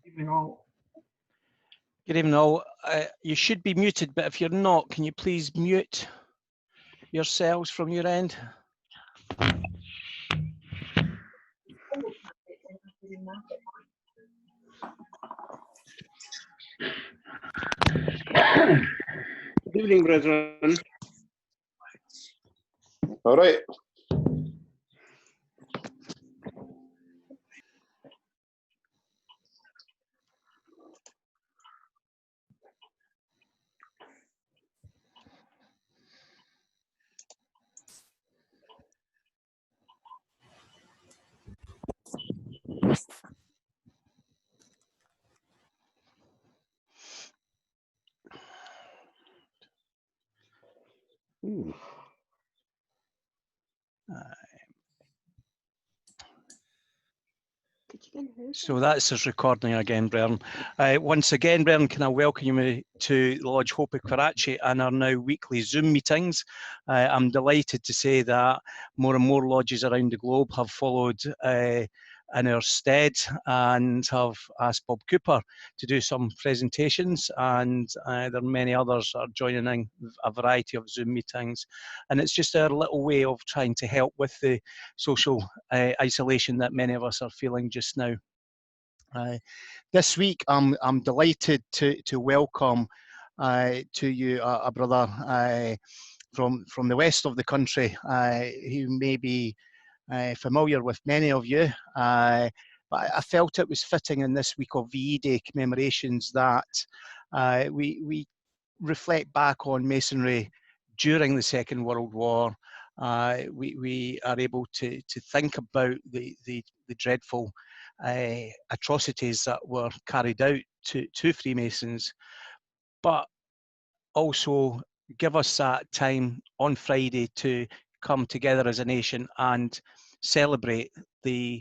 Evening all. Good evening all. You should be muted, but if you're not, can you please mute yourselves from your end? Good evening, brethren. All right. So that's us recording again, Bren. Once again, Bren, can I welcome you to the Lodge Hope of Karachi and our now weekly Zoom meetings. I'm delighted to say that more and more lodges around the globe have followed in our stead and have asked Bob Cooper to do some presentations, and there are many others that are joining in a variety of Zoom meetings. And it's just our little way of trying to help with the social isolation that many of us are feeling just now. This week, I'm delighted to welcome to you a brother from the west of the country who may be familiar with many of you, but I felt it was fitting in this week of VE Day commemorations that we reflect back on Masonry during the Second World War. We are able to think about the dreadful atrocities that were carried out to Freemasons, but also give us that time on Friday to come together as a nation and celebrate the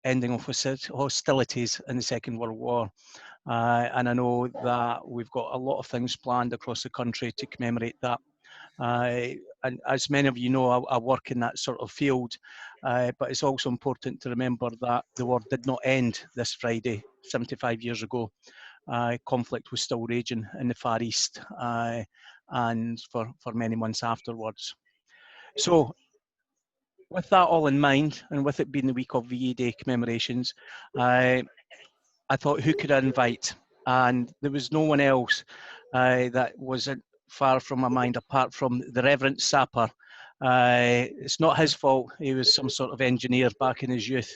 ending of hostilities in the Second World War. And I know that we've got a lot of things planned across the country to commemorate that. And as many of you know, I work in that sort of field, but it's also important to remember that the war did not end this Friday, 75 years ago. Conflict was still raging in the Far East and for many months afterwards. So with that all in mind, and with it being the week of VE Day commemorations, I thought, who could I invite? And there was no one else that wasn't far from my mind apart from the Reverend Sapper. It's not his fault. He was some sort of engineer back in his youth.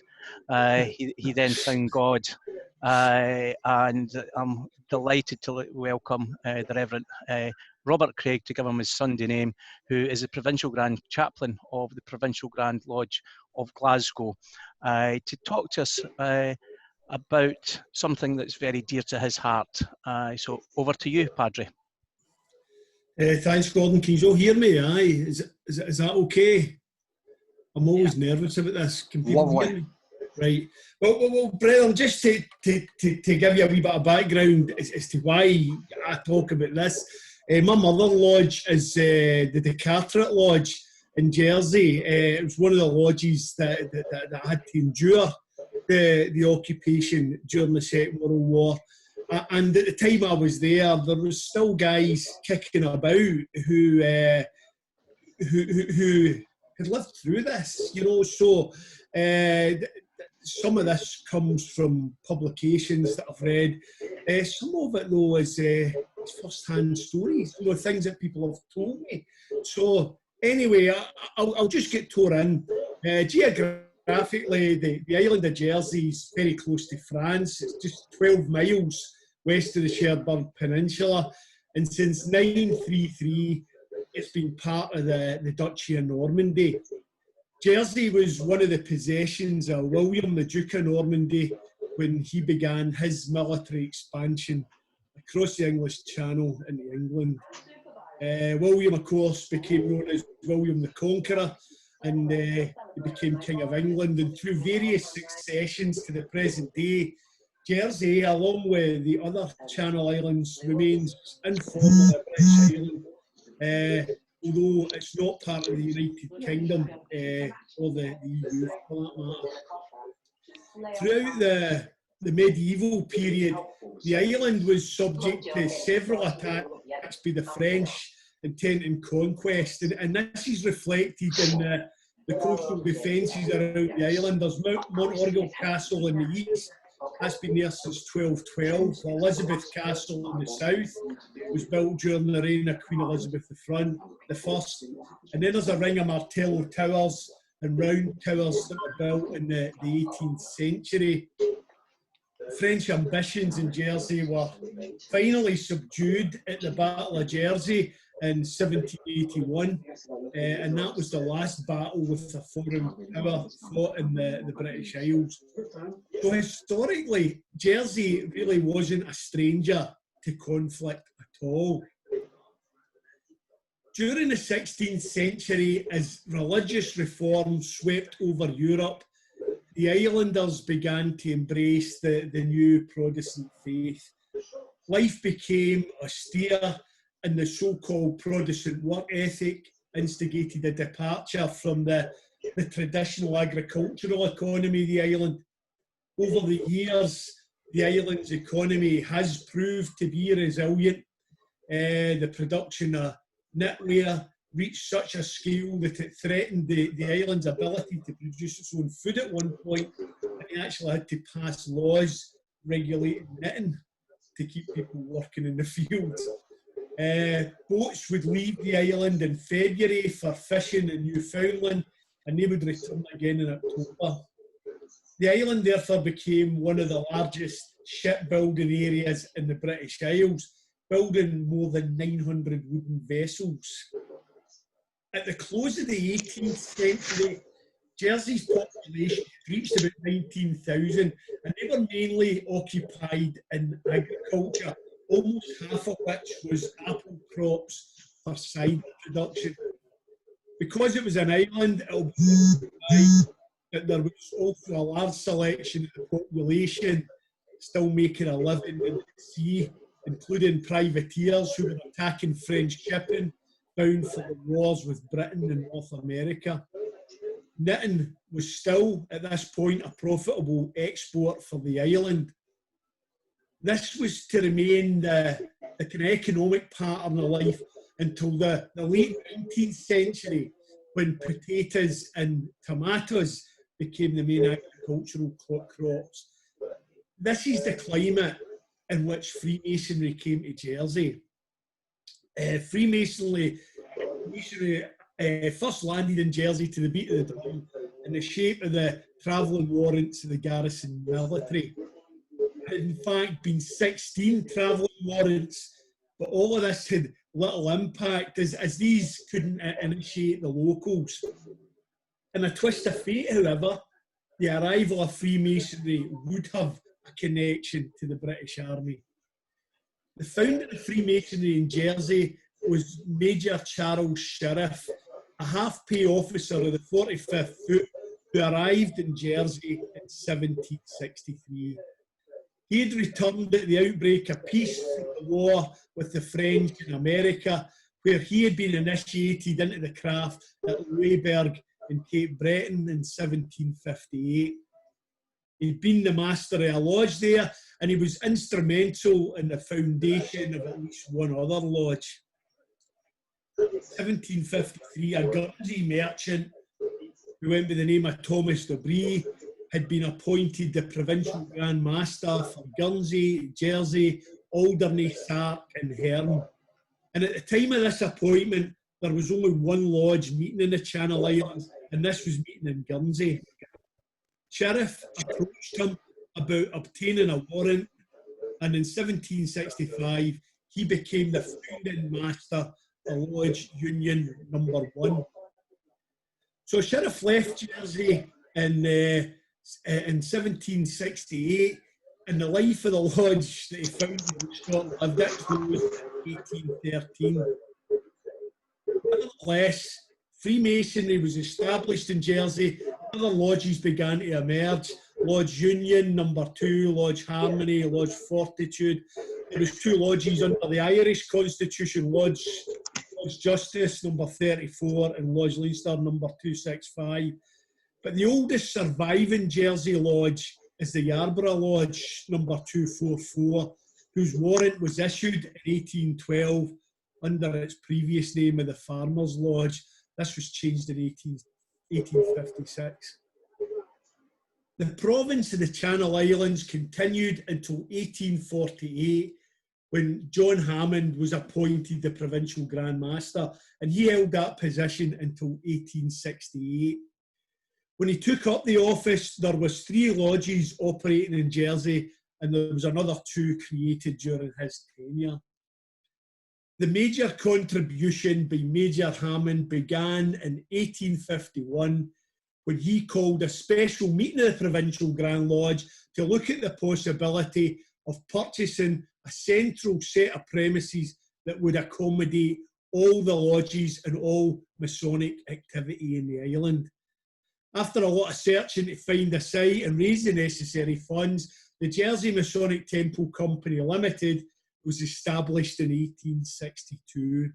He then found God, and I'm delighted to welcome the Reverend Robert Craig, to give him his Sunday name, who is the Provincial Grand Chaplain of the Provincial Grand Lodge of Glasgow, to talk to us about something that's very dear to his heart. So over to you, Padre. Thanks, Gordon. Can you all hear me? Aye, is that okay? I'm always nervous about this. Can people hear me? Right. Well, brethren, just to give you a wee bit of background as to why I talk about this. My mother lodge is the Carteret Lodge in Jersey. It was one of the lodges that had to endure the occupation during the Second World War. And at the time I was there was still guys kicking about who had lived through this, you know. So some of this comes from publications that I've read. Some of it, though, is first-hand stories, you know, things that people have told me. So anyway, I'll just get tore in. Geographically, the island of Jersey is very close to France. It's just 12 miles west of the Cherbourg Peninsula, and since 933 it's been part of the Duchy of Normandy. Jersey was one of the possessions of William the Duke of Normandy when he began his military expansion across the English Channel into England. William, of course, became known as William the Conqueror, and he became King of England, and through various successions to the present day, Jersey, along with the other Channel Islands, remains informally a British island, although it's not part of the United Kingdom or the EU for that matter. Throughout the medieval period, the island was subject to several attacks by the French intending conquest, and this is reflected in the coastal defences around the island. There's Montorgueil Castle in the east. That's been there since 1212. Elizabeth Castle in the south was built during the reign of Queen Elizabeth the First. And then there's a ring of Martello towers and round towers that were built in the 18th century. French ambitions in Jersey were finally subdued at the Battle of Jersey in 1781, and that was the last battle with a foreign power fought in the British Isles. So historically, Jersey really wasn't a stranger to conflict at all. During the 16th century, as religious reform swept over Europe, the islanders began to embrace the new Protestant faith. Life became austere, and the so-called Protestant work ethic instigated a departure from the traditional agricultural economy of the island. Over the years, the island's economy has proved to be resilient. The production of knitwear reached such a scale that it threatened the island's ability to produce its own food at one point, and they actually had to pass laws regulating knitting to keep people working in the fields. Boats would leave the island in February for fishing in Newfoundland, and they would return again in October. The island therefore became one of the largest shipbuilding areas in the British Isles, building more than 900 wooden vessels. At the close of the 18th century, Jersey's population reached about 19,000, and they were mainly occupied in agriculture, almost half of which was apple crops for cider production. Because it was an island, it'll be that there was also a large selection of the population still making a living in the sea, including privateers who were attacking French shipping bound for the wars with Britain and North America. Knitting was still, at this point, a profitable export for the island. This was to remain the kind of economic pattern of life until the late 19th century, when potatoes and tomatoes became the main agricultural crops. This is the climate in which Freemasonry came to Jersey. Freemasonry first landed in Jersey to the beat of the drum in the shape of the travelling warrants of the garrison military. There had in fact been 16 travelling warrants, but all of this had little impact as these couldn't initiate the locals. In a twist of fate, however, the arrival of Freemasonry would have a connection to the British Army. The founder of Freemasonry in Jersey was Major Charles Sheriff, a half-pay officer of the 45th Foot who arrived in Jersey in 1763. He had returned at the outbreak of peace from the war with the French in America, where he had been initiated into the craft at Louisburg in Cape Breton in 1758. He'd been the master of a lodge there, and he was instrumental in the foundation of at least one other lodge. In 1753, a Guernsey merchant who went by the name of Thomas de Brie had been appointed the Provincial Grand Master for Guernsey, Jersey, Alderney, Sark and Herne. And at the time of this appointment, there was only one lodge meeting in the Channel Islands, and this was meeting in Guernsey. Sheriff approached him about obtaining a warrant, and in 1765, he became the founding master of Lodge Union No. 1. So Sheriff left Jersey in 1768, and the life of the lodge that he founded was short-lived. It closed in 1813. Nevertheless, Freemasonry was established in Jersey. Other lodges began to emerge. Lodge Union, No. 2, Lodge Harmony, Lodge Fortitude. There was 2 lodges under the Irish Constitution, Lodge Justice, No. 34, and Lodge Leinster, No. 265. But the oldest surviving Jersey lodge is the Yarborough Lodge, No. 244, whose warrant was issued in 1812 under its previous name of the Farmers' Lodge. This was changed in 1856. The province of the Channel Islands continued until 1848, when John Hammond was appointed the Provincial Grand Master, and he held that position until 1868. When he took up the office, there was 3 lodges operating in Jersey, and there was another 2 created during his tenure. The major contribution by Major Hammond began in 1851, when he called a special meeting of the Provincial Grand Lodge to look at the possibility of purchasing a central set of premises that would accommodate all the lodges and all Masonic activity in the island. After a lot of searching to find a site and raise the necessary funds, the Jersey Masonic Temple Company Limited was established in 1862.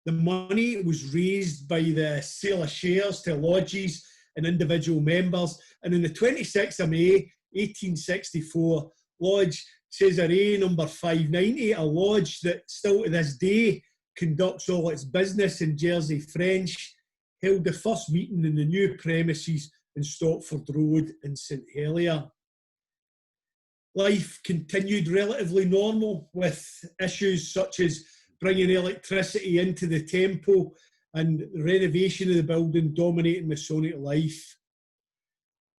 The money was raised by the sale of shares to lodges and individual members, and on the 26th of May 1864, Lodge Cesare No. 590, a lodge that still to this day conducts all its business in Jersey French, held the first meeting in the new premises in Stopford Road in St Helier. Life continued relatively normal, with issues such as bringing electricity into the temple and the renovation of the building dominating Masonic life.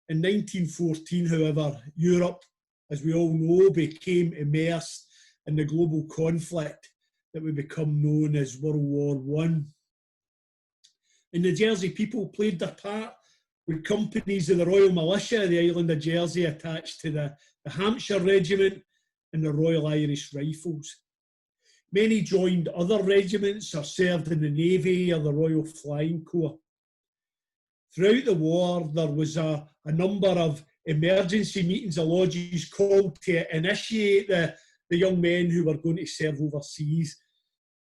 In 1914, however, Europe, as we all know, became immersed in the global conflict that would become known as World War I. And the Jersey people played their part, with companies of the Royal Militia of the island of Jersey attached to the Hampshire Regiment and the Royal Irish Rifles. Many joined other regiments or served in the Navy or the Royal Flying Corps. Throughout the war, there was a number of emergency meetings of lodges called to initiate the young men who were going to serve overseas.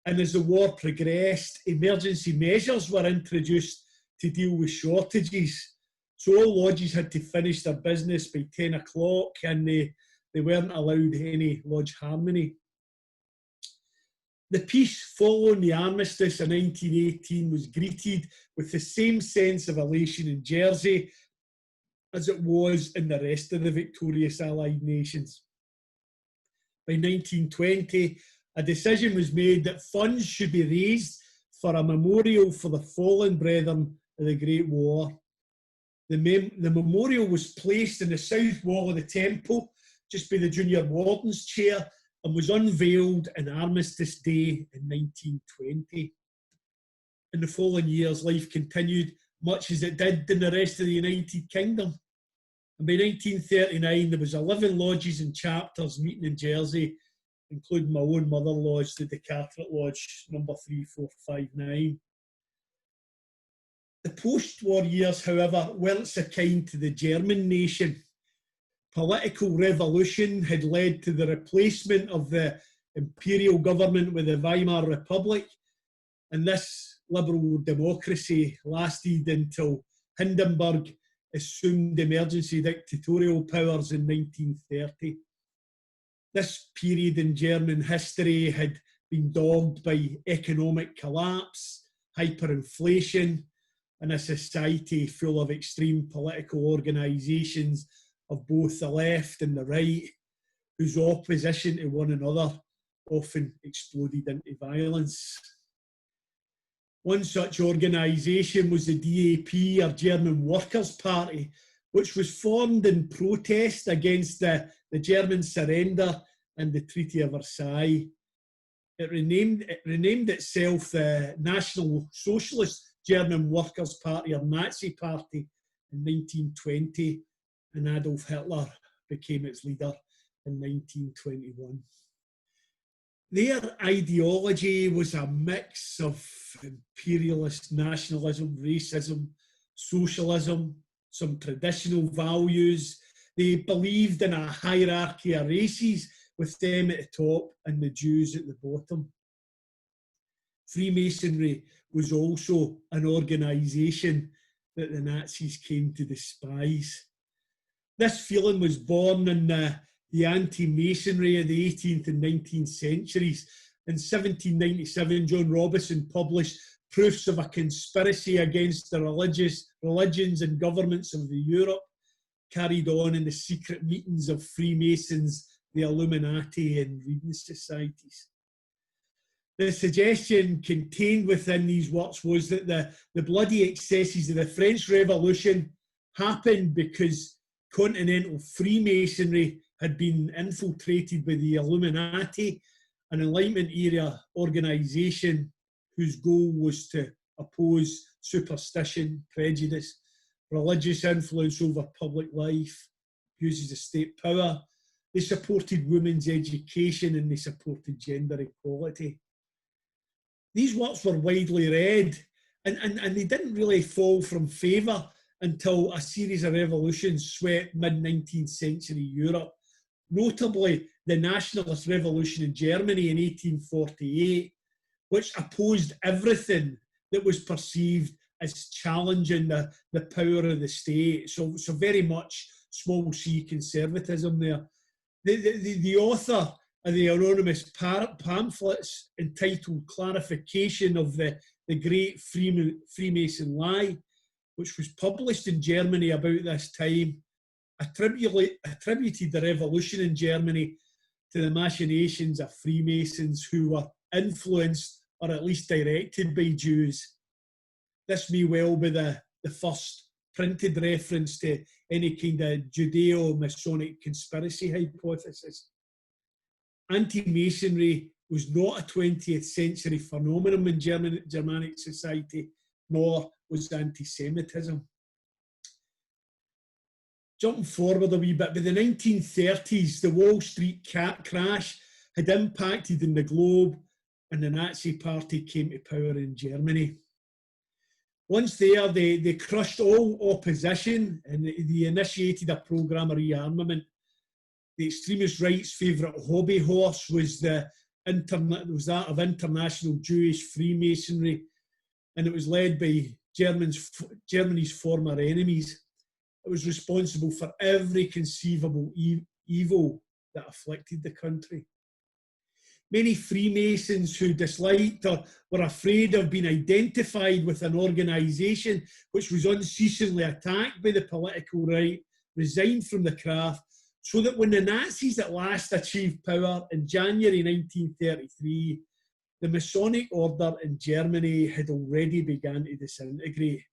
And as the war progressed, emergency measures were introduced to deal with shortages. So all lodges had to finish their business by 10 o'clock, and they weren't allowed any lodge harmony. The peace following the armistice in 1918 was greeted with the same sense of elation in Jersey as it was in the rest of the victorious Allied nations. By 1920, a decision was made that funds should be raised for a memorial for the fallen brethren of the Great War. The memorial was placed in the south wall of the temple, just by the junior warden's chair, and was unveiled on Armistice Day in 1920. In the following years, life continued much as it did in the rest of the United Kingdom. And by 1939, there was 11 lodges and chapters meeting in Jersey, including my own mother lodge, the Carteret Lodge, number 3459. The post-war years, however, weren't so kind to the German nation. Political revolution had led to the replacement of the imperial government with the Weimar Republic, and this liberal democracy lasted until Hindenburg assumed emergency dictatorial powers in 1930. This period in German history had been dogged by economic collapse, hyperinflation, and a society full of extreme political organisations of both the left and the right, whose opposition to one another often exploded into violence. One such organisation was the DAP, or German Workers' Party, which was formed in protest against the German surrender and the Treaty of Versailles. It renamed itself the National Socialist German Workers' Party, or Nazi Party, in 1920, and Adolf Hitler became its leader in 1921. Their ideology was a mix of imperialist nationalism, racism, socialism, some traditional values. They believed in a hierarchy of races, with them at the top and the Jews at the bottom. Freemasonry was also an organisation that the Nazis came to despise. This feeling was born in the anti-Masonry of the 18th and 19th centuries. In 1797, John Robison published proofs of a conspiracy against the religions and governments of Europe, carried on in the secret meetings of Freemasons, the Illuminati, and reading societies. The suggestion contained within these works was that the bloody excesses of the French Revolution happened because continental Freemasonry had been infiltrated by the Illuminati, an Enlightenment era organisation whose goal was to oppose superstition, prejudice, religious influence over public life, abuses of state power. They supported women's education and they supported gender equality. These works were widely read, and they didn't really fall from favour until a series of revolutions swept mid-19th century Europe, notably the Nationalist Revolution in Germany in 1848, which opposed everything that was perceived as challenging the power of the state. So very much small c conservatism there. The author of the anonymous pamphlets entitled Clarification of the Great Freemason Lie, which was published in Germany about this time, attributed the revolution in Germany to the machinations of Freemasons who were influenced or at least directed by Jews. This may well be the first printed reference to any kind of Judeo-Masonic conspiracy hypothesis. Anti-Masonry was not a 20th century phenomenon in Germanic society, nor was anti-Semitism. Jumping forward a wee bit, by the 1930s, the Wall Street crash had impacted in the globe, and the Nazi Party came to power in Germany. Once there, they crushed all opposition, and they initiated a programme of rearmament. The extremist right's favourite hobby horse was that of international Jewish Freemasonry, and it was led by Germany's former enemies. It was responsible for every conceivable evil that afflicted the country. Many Freemasons who disliked or were afraid of being identified with an organisation which was unceasingly attacked by the political right resigned from the craft, so that when the Nazis at last achieved power in January 1933, the Masonic order in Germany had already begun to disintegrate.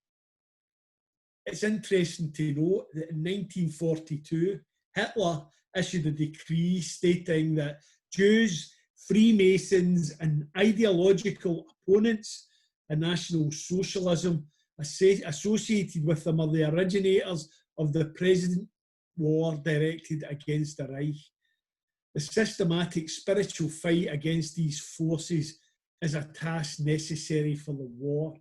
it's interesting to note that in 1942, Hitler issued a decree stating that Jews, Freemasons and ideological opponents of National Socialism associated with them are the originators of the present war directed against the Reich. The systematic spiritual fight against these forces is a task necessary for the war.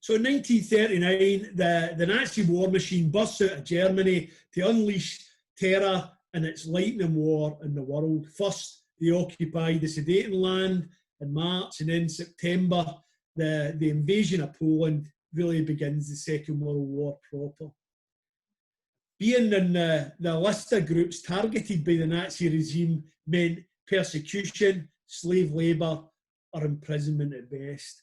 So in 1939, the Nazi war machine bursts out of Germany to unleash terror in its lightning war in the world. First, they occupy the Sudetenland in March, and then September, the invasion of Poland really begins the Second World War proper. Being in the list of groups targeted by the Nazi regime meant persecution, slave labour, or imprisonment at best.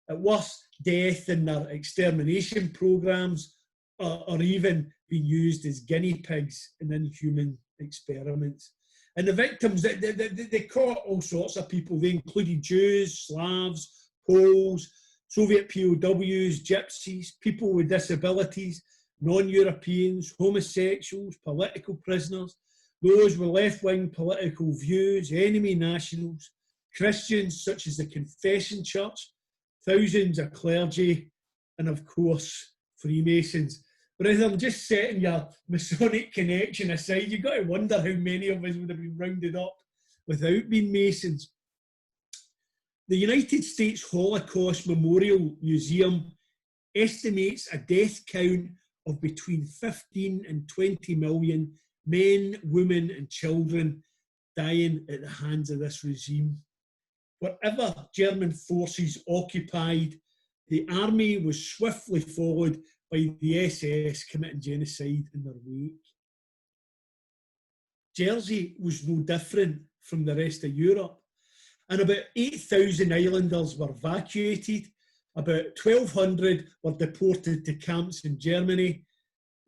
At worst, death in their extermination programmes, or even being used as guinea pigs in inhuman experiments. And the victims, they caught all sorts of people. They included Jews, Slavs, Poles, Soviet POWs, Gypsies, people with disabilities, non-Europeans, homosexuals, political prisoners, those with left-wing political views, enemy nationals, Christians such as the Confession Church, thousands of clergy, and of course, Freemasons. Brethren, just setting your Masonic connection aside, you've got to wonder how many of us would have been rounded up without being Masons. The United States Holocaust Memorial Museum estimates a death count of between 15 and 20 million men, women, and children dying at the hands of this regime. Wherever German forces occupied, the army was swiftly followed by the SS committing genocide in their wake. Jersey was no different from the rest of Europe, and about 8,000 islanders were evacuated, about 1,200 were deported to camps in Germany,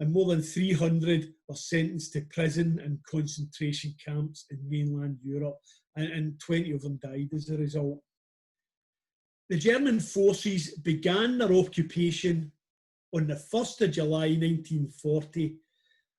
and more than 300 were sentenced to prison and concentration camps in mainland Europe, and 20 of them died as a result. The German forces began their occupation on the 1st of July 1940.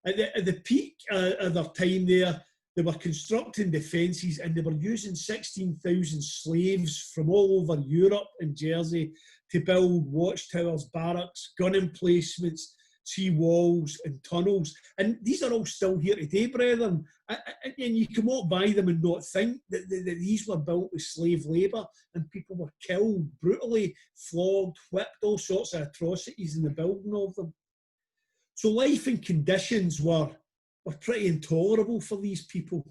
At the peak of their time there, they were constructing defences, and they were using 16,000 slaves from all over Europe and Jersey to build watchtowers, barracks, gun emplacements, sea walls and tunnels. And these are all still here today, brethren. And you can walk by them and not think that these were built with slave labour, and people were killed, brutally flogged, whipped, all sorts of atrocities in the building of them. So life and conditions were pretty intolerable for these people.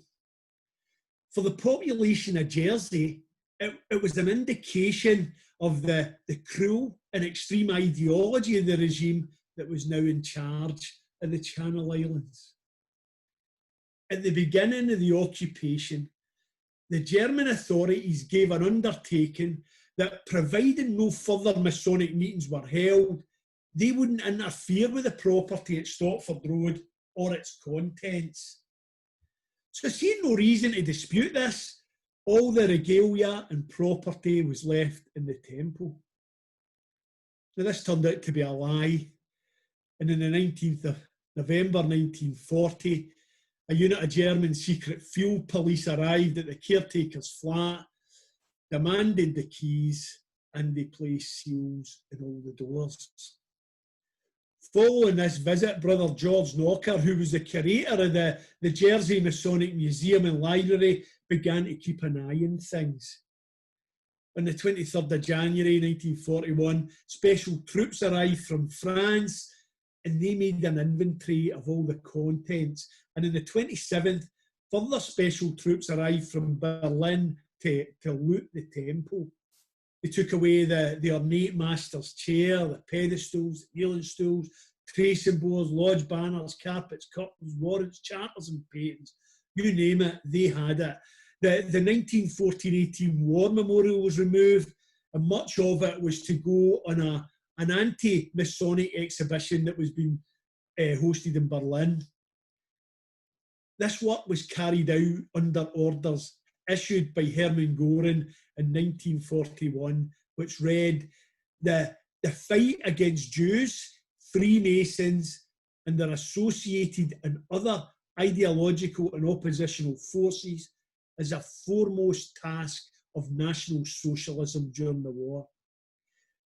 For the population of Jersey, it was an indication of the cruel and extreme ideology of the regime that was now in charge of the Channel Islands. At the beginning of the occupation, the German authorities gave an undertaking that provided no further Masonic meetings were held, they wouldn't interfere with the property at Stopford Road or its contents. So seeing no reason to dispute this, all the regalia and property was left in the temple. Now this turned out to be a lie, and on the 19th of November 1940, a unit of German secret field police arrived at the caretaker's flat, demanded the keys, and they placed seals in all the doors. Following this visit, Brother George Knocker, who was the curator of the Jersey Masonic Museum and Library, began to keep an eye on things. On the 23rd of January 1941, special troops arrived from France, and they made an inventory of all the contents. And on the 27th, further special troops arrived from Berlin to loot the temple. They took away the ornate master's chair, the pedestals, kneeling stools, tracing boards, lodge banners, carpets, curtains, warrants, charters and patents. You name it, they had it. The 1914-18 war memorial was removed, and much of it was to go on an anti-Masonic exhibition that was being hosted in Berlin. This work was carried out under orders issued by Hermann Göring in 1941, which read, the the fight against Jews, Freemasons, and their associated and other ideological and oppositional forces as a foremost task of National Socialism during the war.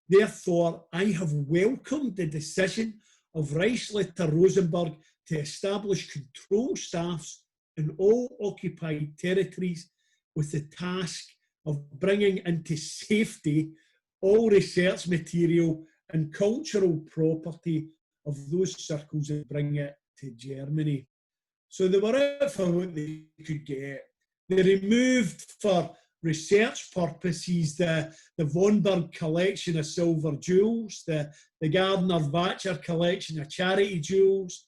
Therefore, I have welcomed the decision of Reichsleiter Rosenberg to establish control staffs in all occupied territories with the task of bringing into safety all research material and cultural property of those circles and bring it to Germany. So they were out for what they could get. They removed for research purposes the von Berg collection of silver jewels, the Gardner-Vacher collection of charity jewels,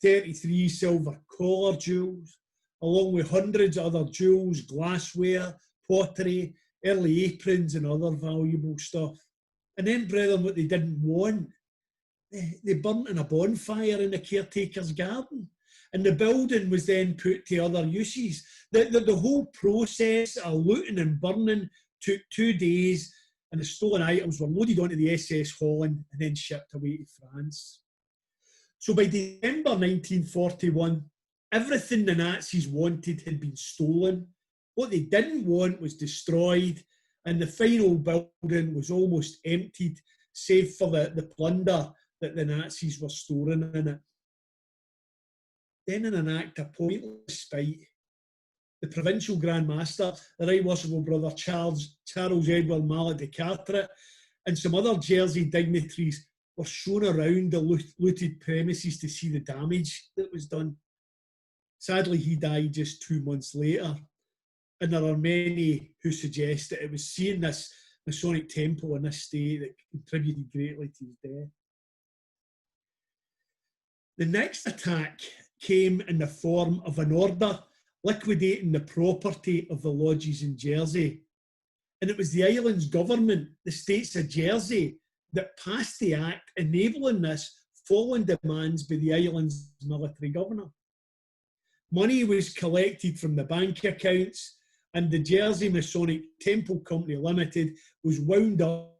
33 silver collar jewels, along with hundreds of other jewels, glassware, pottery, early aprons and other valuable stuff. And then, brethren, what they didn't want, they burnt in a bonfire in the caretaker's garden. And the building was then put to other uses. The whole process of looting and burning took 2 days, and the stolen items were loaded onto the SS Holland and then shipped away to France. So by December 1941, everything the Nazis wanted had been stolen. What they didn't want was destroyed, and the final building was almost emptied, save for the plunder that the Nazis were storing in it. Then, in an act of pointless spite, the provincial Grand Master, the Right Worshipful Brother Charles Edward Mallet de Carteret, and some other Jersey dignitaries were shown around the looted premises to see the damage that was done. Sadly, he died just 2 months later, and there are many who suggest that it was seeing this Masonic temple in this state that contributed greatly to his death. The next attack came in the form of an order liquidating the property of the lodges in Jersey. And it was the island's government, the States of Jersey, that passed the act enabling this following demands by the island's military governor. Money was collected from the bank accounts, and the Jersey Masonic Temple Company Limited was wound up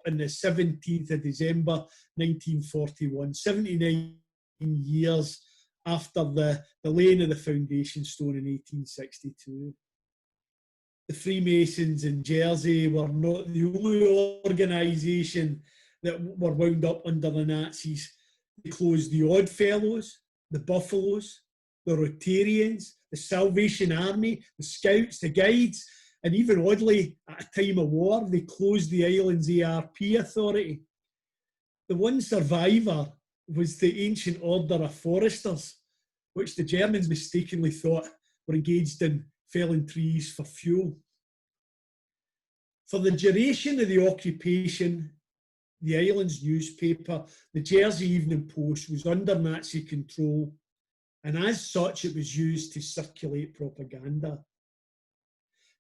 on the 17th of December 1941, 79 years after the laying of the foundation stone in 1862. The Freemasons in Jersey were not the only organisation that were wound up under the Nazis. They closed the Oddfellows, the Buffaloes, the Rotarians, the Salvation Army, the Scouts, the Guides, and even oddly, at a time of war, they closed the island's ARP authority. The one survivor was the ancient order of foresters, which the Germans mistakenly thought were engaged in felling trees for fuel. For the duration of the occupation, the island's newspaper, the Jersey Evening Post, was under Nazi control, and as such it was used to circulate propaganda.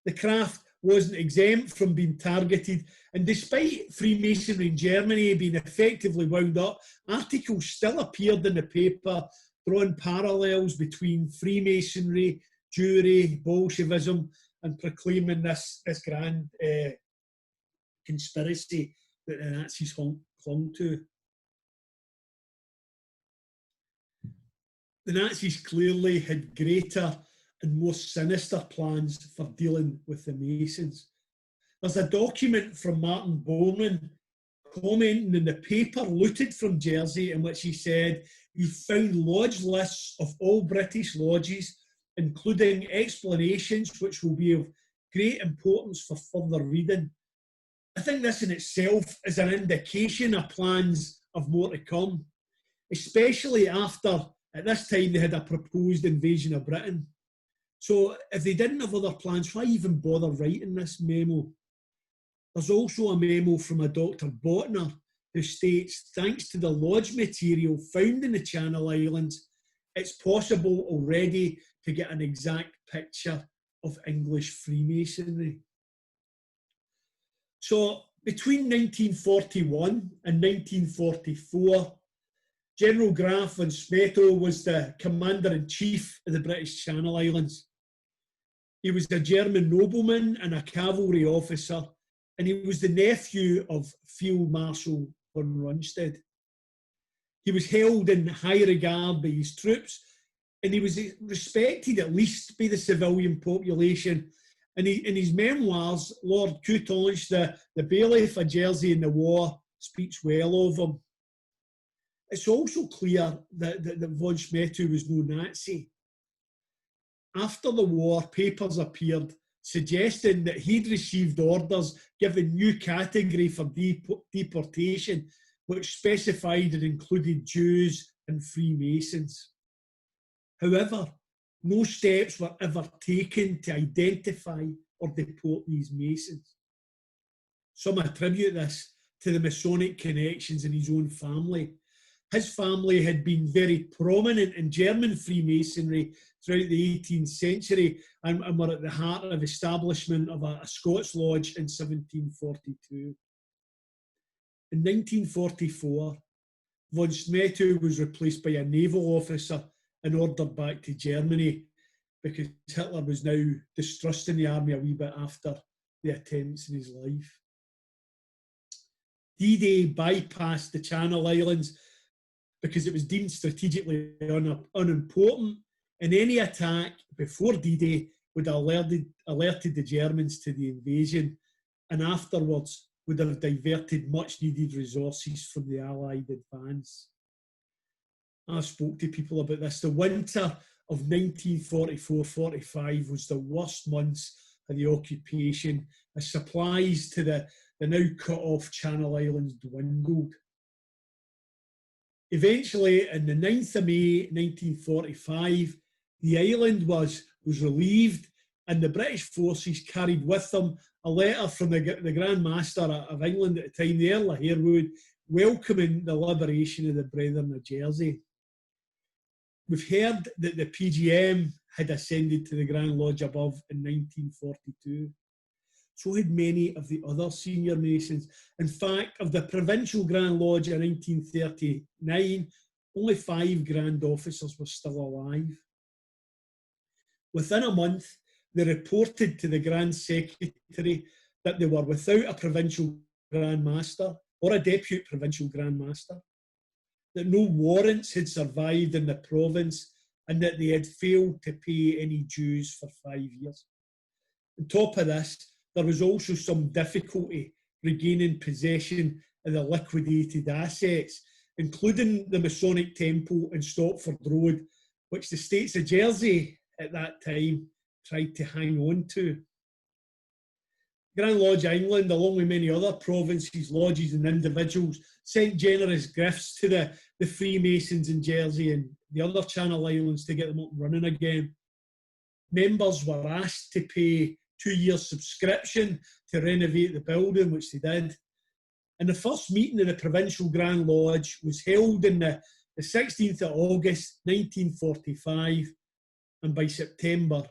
The craft wasn't exempt from being targeted, and despite Freemasonry in Germany being effectively wound up, articles still appeared in the paper drawing parallels between Freemasonry, Jewry, Bolshevism, and proclaiming this grand conspiracy that the Nazis clung to. The Nazis clearly had greater and more sinister plans for dealing with the Masons. There's a document from Martin Bormann commenting in the paper looted from Jersey, in which he said he found lodge lists of all British lodges, including explanations which will be of great importance for further reading. I think this in itself is an indication of plans of more to come, especially after, at this time, they had a proposed invasion of Britain. So if they didn't have other plans, why even bother writing this memo? There's also a memo from a Dr. Botner who states, thanks to the lodge material found in the Channel Islands, it's possible already to get an exact picture of English Freemasonry. So between 1941 and 1944, General Graf von Smeto was the Commander-in-Chief of the British Channel Islands. He was a German nobleman and a cavalry officer, and he was the nephew of Field Marshal Rundstead. He was held in high regard by his troops, and he was respected at least by the civilian population. And in his memoirs, Lord Coutances, the bailiff of Jersey in the war, speaks well of him. It's also clear that von Schmettau was no Nazi. After the war, papers appeared suggesting that he'd received orders giving new category for deportation, which specified and included Jews and Freemasons. However, no steps were ever taken to identify or deport these Masons. Some attribute this to the Masonic connections in his own family. His family had been very prominent in German Freemasonry throughout the 18th century and were at the heart of establishment of a Scots Lodge in 1742. In 1944, von Schmettau was replaced by a naval officer and ordered back to Germany because Hitler was now distrusting the army a wee bit after the attempts in his life. D-Day bypassed the Channel Islands because it was deemed strategically unimportant, and any attack before D-Day would have alerted the Germans to the invasion, and afterwards would have diverted much needed resources from the Allied advance. I spoke to people about this. The winter of 1944-45 was the worst months of the occupation, as supplies to the now cut-off Channel Islands dwindled. Eventually, on the 9th of May 1945, the island was relieved, and the British forces carried with them a letter from the Grand Master of England at the time, the Earl of Harewood, welcoming the liberation of the Brethren of Jersey. We've heard that the PGM had ascended to the Grand Lodge above in 1942. So had many of the other senior Masons. In fact, of the Provincial Grand Lodge in 1939, only 5 Grand Officers were still alive. Within a month, they reported to the Grand Secretary that they were without a Provincial Grand Master or a Deputy Provincial Grand Master, that no warrants had survived in the province, and that they had failed to pay any dues for 5 years. On top of this, there was also some difficulty regaining possession of the liquidated assets, including the Masonic Temple in Stopford Road, which the States of Jersey at that time tried to hang on to. Grand Lodge England, along with many other provinces, lodges and individuals, sent generous gifts to the Freemasons in Jersey and the other Channel Islands to get them up and running again. Members were asked to pay 2 years subscription to renovate the building, which they did. And the first meeting of the Provincial Grand Lodge was held on the 16th of August 1945, and by September,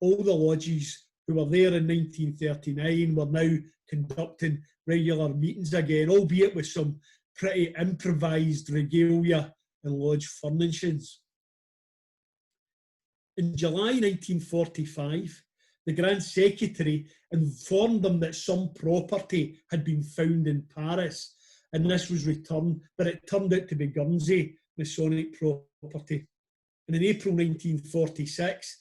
all the lodges who were there in 1939 were now conducting regular meetings again, albeit with some pretty improvised regalia and lodge furnishings. In July 1945, the Grand Secretary informed them that some property had been found in Paris, and this was returned, but it turned out to be Guernsey Masonic property. And in April 1946,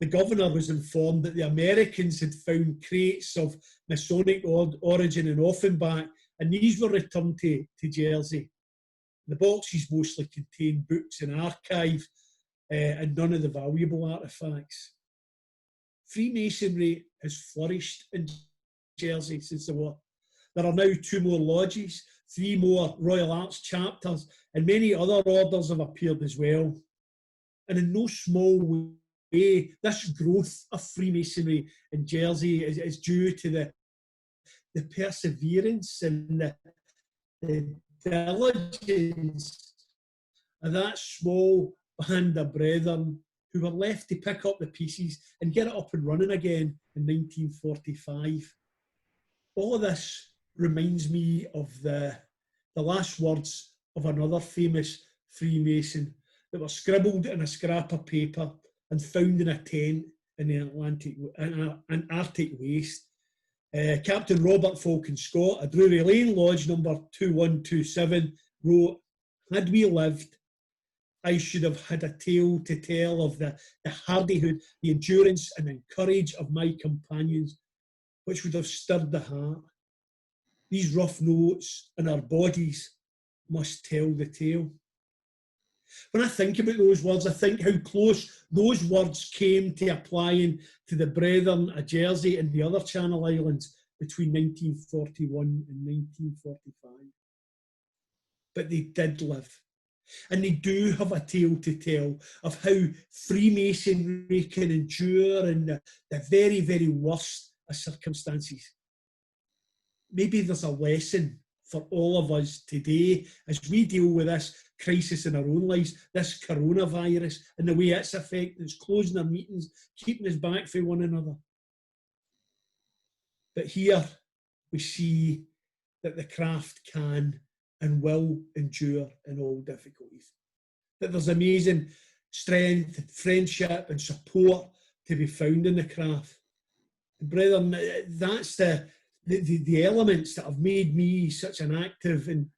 the governor was informed that the Americans had found crates of Masonic origin in Offenbach, and these were returned to Jersey. The boxes mostly contained books and archives, and none of the valuable artefacts. Freemasonry has flourished in Jersey since the war. There are now 2 more lodges, 3 more Royal Arts chapters, and many other orders have appeared as well. And in no small way, this growth of Freemasonry in Jersey is due to the perseverance and the diligence of that small band of brethren who were left to pick up the pieces and get it up and running again in 1945. All of this reminds me of the last words of another famous Freemason that were scribbled in a scrap of paper and found in a tent in the Arctic waste. Captain Robert Falcon Scott at Drury Lane Lodge number 2127 wrote, "Had we lived, I should have had a tale to tell of the hardihood, the endurance and the courage of my companions, which would have stirred the heart. These rough notes in our bodies must tell the tale." When I think about those words, I think how close those words came to applying to the brethren of Jersey and the other Channel Islands between 1941 and 1945. But they did live. And they do have a tale to tell of how Freemasonry can endure in the very, very worst of circumstances. Maybe there's a lesson for all of us today as we deal with this crisis in our own lives, this coronavirus, and the way it's affecting us, closing our meetings, keeping us back from one another. But here we see that the craft can and will endure in all difficulties. That there's amazing strength, friendship and support to be found in the craft. And brethren, that's the elements that have made me such an active and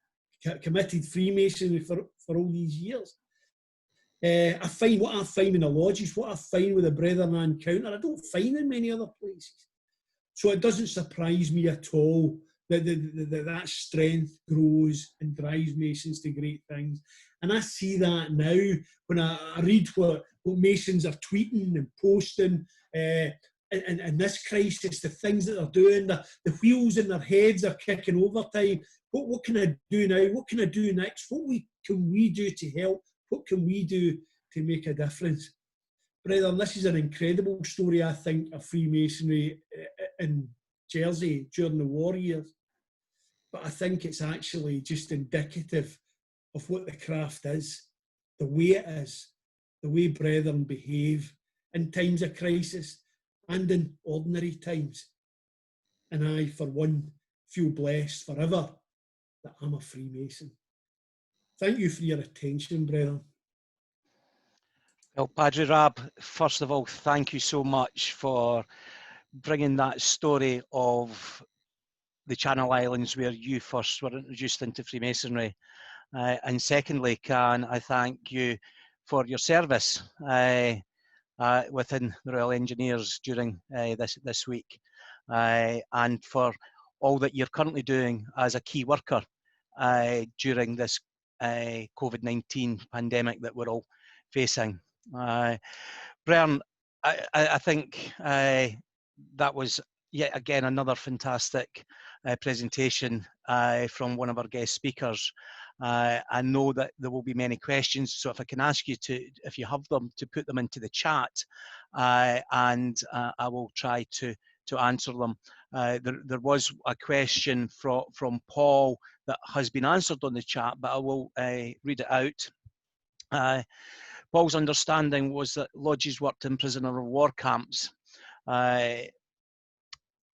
committed Freemasonry for all these years. I find what I find in the lodges, what I find with the brethren I encounter, I don't find in many other places. So it doesn't surprise me at all that strength grows and drives Masons to great things. And I see that now when I read what Masons are tweeting and posting in this crisis, the things that they're doing, the wheels in their heads are kicking overtime. What can I do now? What can I do next? Can we do to help? What can we do to make a difference? Brethren, this is an incredible story, I think, of Freemasonry in Jersey during the war years. But I think it's actually just indicative of what the craft is, the way it is, the way brethren behave in times of crisis and in ordinary times. And I, for one, feel blessed forever that I'm a Freemason. Thank you for your attention, brethren. Well, Padre Rab, first of all, thank you so much for bringing that story of the Channel Islands where you first were introduced into Freemasonry. And secondly, can I thank you for your service within the Royal Engineers during this week, and for all that you're currently doing as a key worker during this COVID-19 pandemic that we're all facing. Brian, I think that was yet again another fantastic presentation from one of our guest speakers. I know that there will be many questions, so if I can ask you to, if you have them, to put them into the chat, and I will try to answer them. There was a question from Paul that has been answered on the chat, but I will read it out. Paul's understanding was that lodges worked in prisoner of war camps.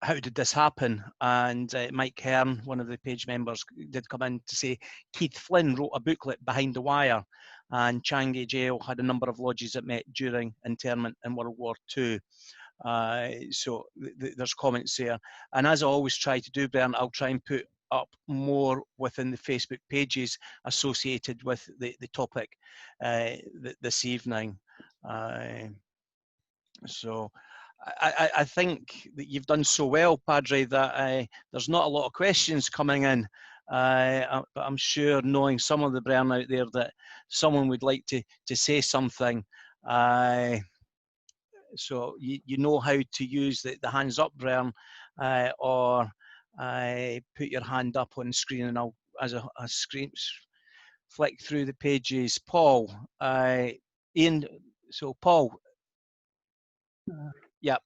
How did this happen? And Mike Hearn, one of the page members, did come in to say Keith Flynn wrote a booklet, Behind the Wire, and Changi Jail had a number of lodges that met during internment in World War II. So there's comments there. And as I always try to do, Brian, I'll try and put up more within the Facebook pages associated with the topic this evening. So I think that you've done so well, Padre, that there's not a lot of questions coming in, but I'm sure, knowing some of the Brian out there, that someone would like to say something. So you know how to use the hands up, Brian, or put your hand up on screen, and I'll, as a screen, flick through the pages. Paul, Ian, so Paul. Yep.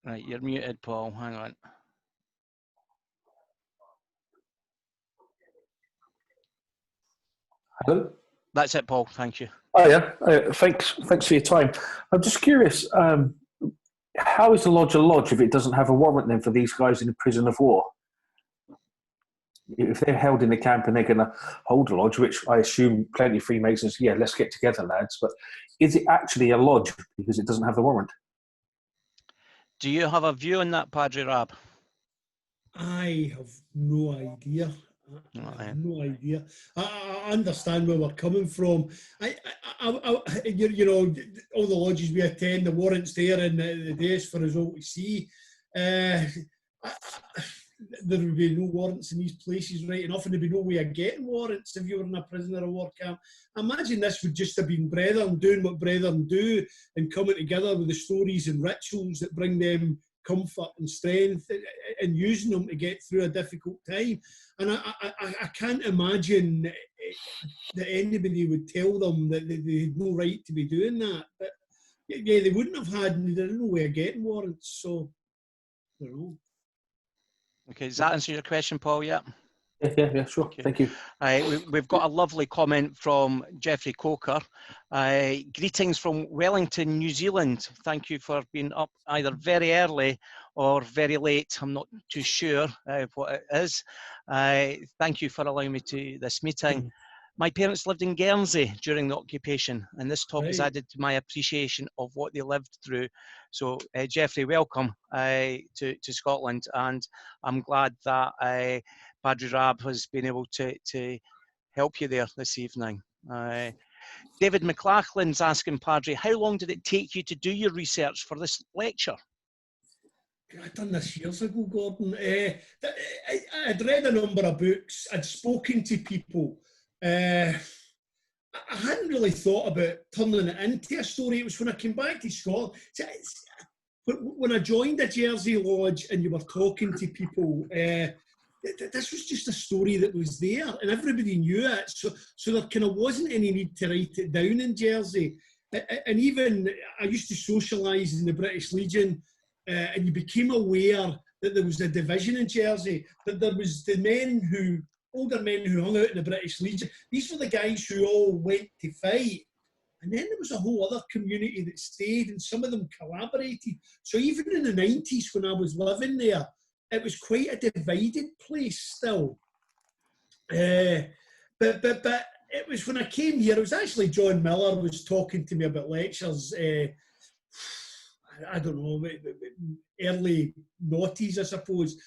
Right, you're muted, Paul. Hang on. Hello? That's it, Paul. Thank you. Oh, yeah. Thanks for your time. I'm just curious, how is the lodge a lodge if it doesn't have a warrant then for these guys in a prison of war? if they're held in the camp and they're going to hold a lodge, which I assume plenty of Freemasons, yeah, let's get together, lads. But is it actually a lodge because it doesn't have the warrant? Do you have a view on that, Padre Rab? I have no idea. I have no idea. I understand where we're coming from. You know, all the lodges we attend, the warrants there and the days for us all to see. There would be no warrants in these places, right enough, and there'd be no way of getting warrants if you were in a prisoner of war camp. I imagine this would just have been brethren doing what brethren do and coming together with the stories and rituals that bring them comfort and strength and using them to get through a difficult time. And I can't imagine that anybody would tell them that they had no right to be doing that. But yeah, they wouldn't have had, they didn't know way of getting warrants, so I don't know. Okay, does that answer your question, Paul? Yeah. Yeah, sure. Okay. Thank you. We've got a lovely comment from Jeffrey Coker. Greetings from Wellington, New Zealand. Thank you for being up either very early or very late. I'm not too sure what it is. Thank you for allowing me to this meeting. My parents lived in Guernsey during the occupation, and this talk has added to my appreciation of what they lived through. So, Jeffrey, welcome to Scotland, and I'm glad that Padre Rab has been able to help you there this evening. David McLachlan's asking Padre, how long did it take you to do your research for this lecture? I'd done this years ago, Gordon. I'd read a number of books, I'd spoken to people. I hadn't really thought about turning it into a story. It was when I came back to Scotland. When I joined a Jersey lodge and you were talking to people, this was just a story that was there and everybody knew it. So there kind of wasn't any need to write it down in Jersey. And even I used to socialise in the British Legion, and you became aware that there was a division in Jersey, that there was the older men who hung out in the British Legion. These were the guys who all went to fight. And then there was a whole other community that stayed, and some of them collaborated. So even in the 90s, when I was living there, it was quite a divided place still. But it was when I came here, it was actually John Miller was talking to me about lectures, I don't know, early noughties, I suppose.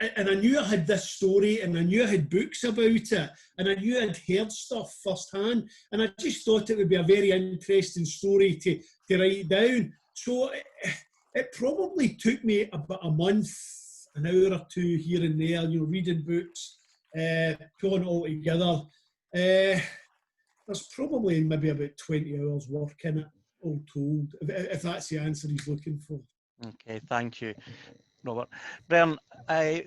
And I knew I had this story, and I knew I had books about it, and I knew I'd heard stuff firsthand, and I just thought it would be a very interesting story to write down. So it probably took me about a month, an hour or two here and there, you know, reading books, pulling it all together. There's probably maybe about 20 hours work in it, all told, if that's the answer he's looking for. Okay, thank you, Robert. Brian, our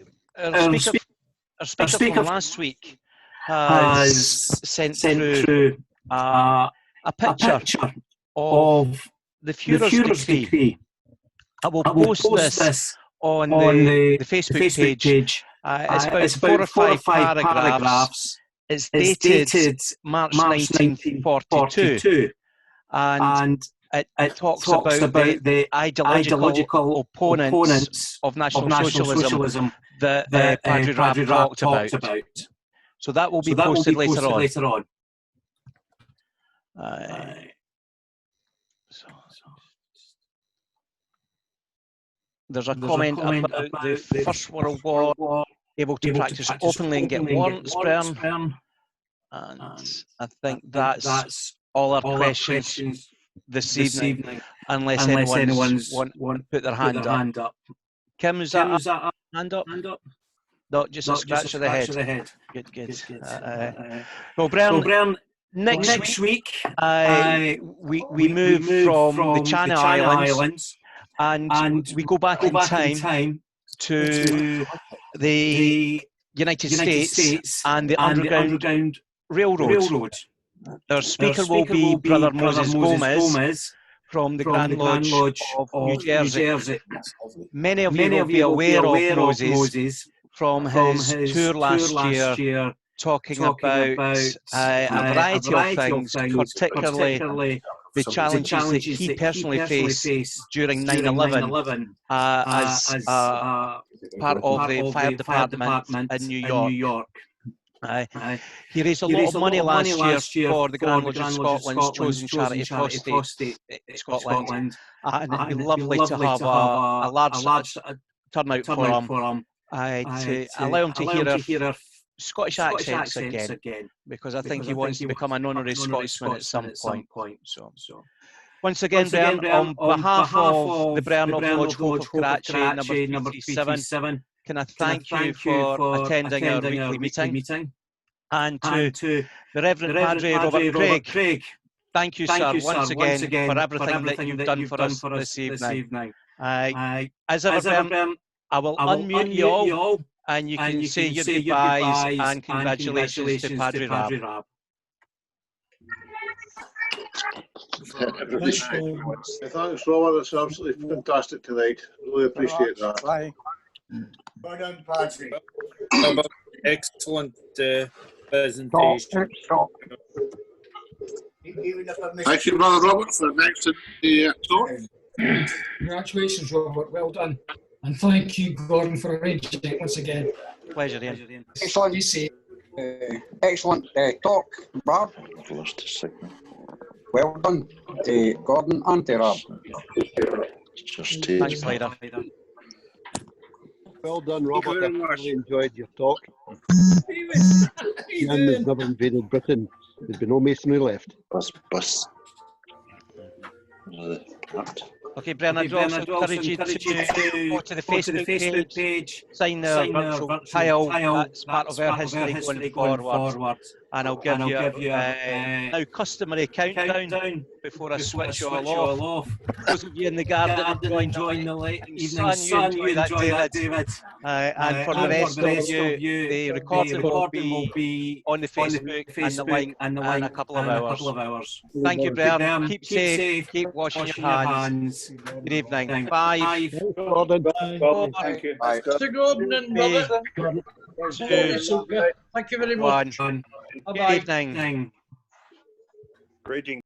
speaker from last week has sent through a picture of the Führer's decree. I will post this on the Facebook page. It's about 4 or 5 paragraphs. It's dated March 1942. And it talks about the ideological opponents of National Socialism that Padre Rab talked about. So that will be posted later on. There's a comment about the First World War, able to practice openly and get warrants, Brian. And I think that's all our questions this evening, unless anyone's want to put their hand up. Kim, is that a hand up? No, just a scratch of the head. Good. Well, Brian, next week we move from the Channel Islands and we go back in time to the United States and the Underground Railroad. Our speaker will be Brother Moses Gomez from the Grand Lodge of New Jersey. Many of you will be aware of Moses from his tour last year, talking about a variety of things, particularly the challenges that he personally faced during 9/11 as a part of the fire department in New York. He raised a lot of money last year for the Grand Lodge of Scotland's chosen charity prostate Scotland, and it'd be lovely to have a large turnout for him to allow him to hear our Scottish accents again, because I think he wants to become an honorary Scotsman at some point. So, once again, Brian, on behalf of the Brian Lodge Hope of Karachi, number 337, can I thank you for attending our weekly meeting? And to the Reverend Padre Robert Craig, thank you, sir, once again for everything that you've done for us this evening. As ever, Brian, I will unmute you all, and you can say your goodbyes and congratulations to Padre Rab. Thanks, Robert. It's absolutely fantastic tonight. Really appreciate that. Bye. Well done, Padre. Excellent presentation. Thank you, Brother Robert, for next to the talk. Congratulations, Robert. Well done. And thank you, Gordon, for arranging it once again. Pleasure, Ian. Excellent. You see. Excellent talk, Rob. Well done, Gordon and Rob. Thanks, Leader. Well done, Robert. I really enjoyed your talk. Ian has never invaded Britain. There's been no masonry left. Bus. Okay, Brian, I'd also encourage you to go to the Facebook page, sign the virtual tile. That's part of our history going forward. And I'll give you now customary countdown before I switch you all off. Those of you in the garden enjoying the late evening sun, you enjoy that, David. And for the rest of you, the recording will be on the Facebook and the link in a couple of hours. Thank you, Brian. Keep safe. Keep washing your hands. Good evening. 5, 4, Thank you. Mr. Gordon and Robert. 2, Thank you very much. 1. Good evening. Greetings.